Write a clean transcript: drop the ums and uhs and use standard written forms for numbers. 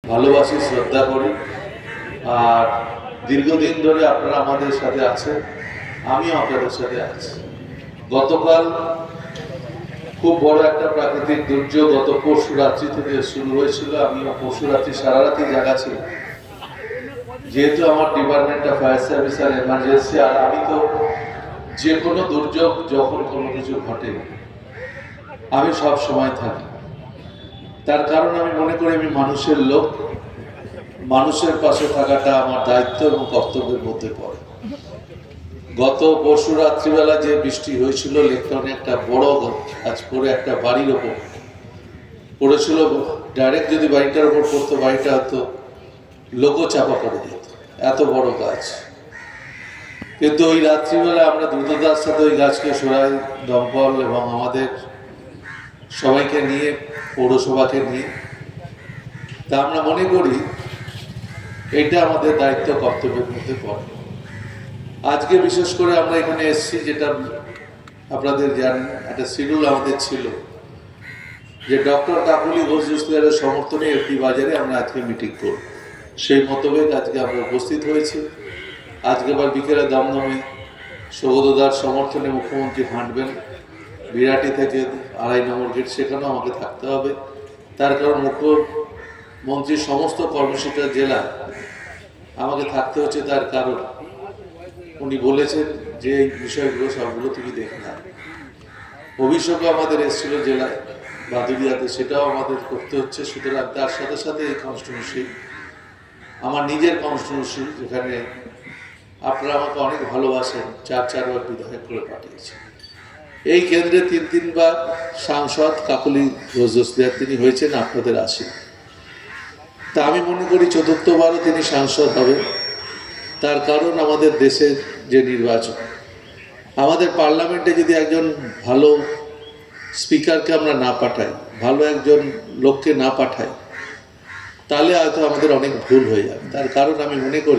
ভালোবাসি, শ্রদ্ধা করি। আর দীর্ঘদিন ধরে আপনারা আমাদের সাথে আছেন, আমিও আপনাদের সাথে আছি। গতকাল খুব বড় একটা প্রাকৃতিক দুর্যোগ গত পরশু রাত্রি থেকে শুরু হয়েছিল। আমিও পরশু রাত্রি সারা রাতি জাগা ছিল, যেহেতু আমার ডিপার্টমেন্টটা ফায়ার সার্ভিস আর এমার্জেন্সি। আর আমি তো যে কোনো দুর্যোগ যখন কোনো কিছু ঘটে আমি সব সময় থাকি। তার কারণ আমি মনে করি আমি মানুষের লোক, মানুষের পাশে থাকাটা আমার দায়িত্ব এবং কর্তব্যের মধ্যে পড়ে। গত পরশু রাত্রিবেলা যে বৃষ্টি হয়েছিল, লেকটাউনে একটা বড় গাছ পড়ে একটা বাড়ির ওপর পড়েছিল। ডাইরেক্ট যদি বাড়িটার ওপর পড়তো, বাড়িটা হয়তো লোকচাপা পড়ে যেত, এত বড় গাছ। কিন্তু ওই রাত্রিবেলা আমরা দ্রুততার সাথে ওই গাছকে সরাই, দমকল এবং আমাদের সবাইকে নিয়ে, পৌরসভাকে নিয়ে। তা আমরা মনে করি এটা আমাদের দায়িত্ব, কর্তব্যের মধ্যে পড়ে। আজকে বিশেষ করে আমরা এখানে এসেছি, যেটা আপনাদের জানেন একটা শিডিউল আমাদের ছিল যে ডক্টর কাকুলি ঘোষ জুসলিয়ারের সমর্থনে এফডি বাজারে আমরা আজকে মিটিং করব। সেই মোতাবেক আজকে আমরা উপস্থিত হয়েছি। আজকে আবার বিকেলে দমদমে সৌগতদার সমর্থনে মুখ্যমন্ত্রী হাঁটবেন বিরাটি থেকে 2.5 নম্বর গেট, সেখানেও আমাকে থাকতে হবে। তার কারণ মুখ্যমন্ত্রীর সমস্ত কর্মসূচিটা জেলা আমাকে থাকতে হচ্ছে। তার কারণ উনি বলেছেন যে এই বিষয়গুলো সবগুলো তুমি দেখে না। অভিষেকও আমাদের এসেছিল জেলায় বাদুরিয়াতে, সেটাও আমাদের করতে হচ্ছে। সুতরাং তার সাথে সাথে এই কনস্টিটিউন্সি আমার নিজের কনস্টিটিউন্সি, যেখানে আপনারা আমাকে অনেক ভালোবাসেন, 4 বার বিধায়ক করে পাঠিয়েছেন। এই কেন্দ্রে 3বার সাংসদ কাকলি ঘোষ জুসলিয়ার তিনি হয়েছেন আপনাদের আশীর্বাদ। তা আমি মনে করি 4র্থবারও তিনি সাংসদ হবেন। তার কারণ আমাদের দেশের যে নির্বাচন, আমাদের পার্লামেন্টে যদি একজন ভালো স্পিকারকে আমরা না পাঠাই, ভালো একজন লোককে না পাঠাই, তাহলে হয়তো আমাদের অনেক ভুল হয়ে যাবে। তার কারণ আমি মনে করি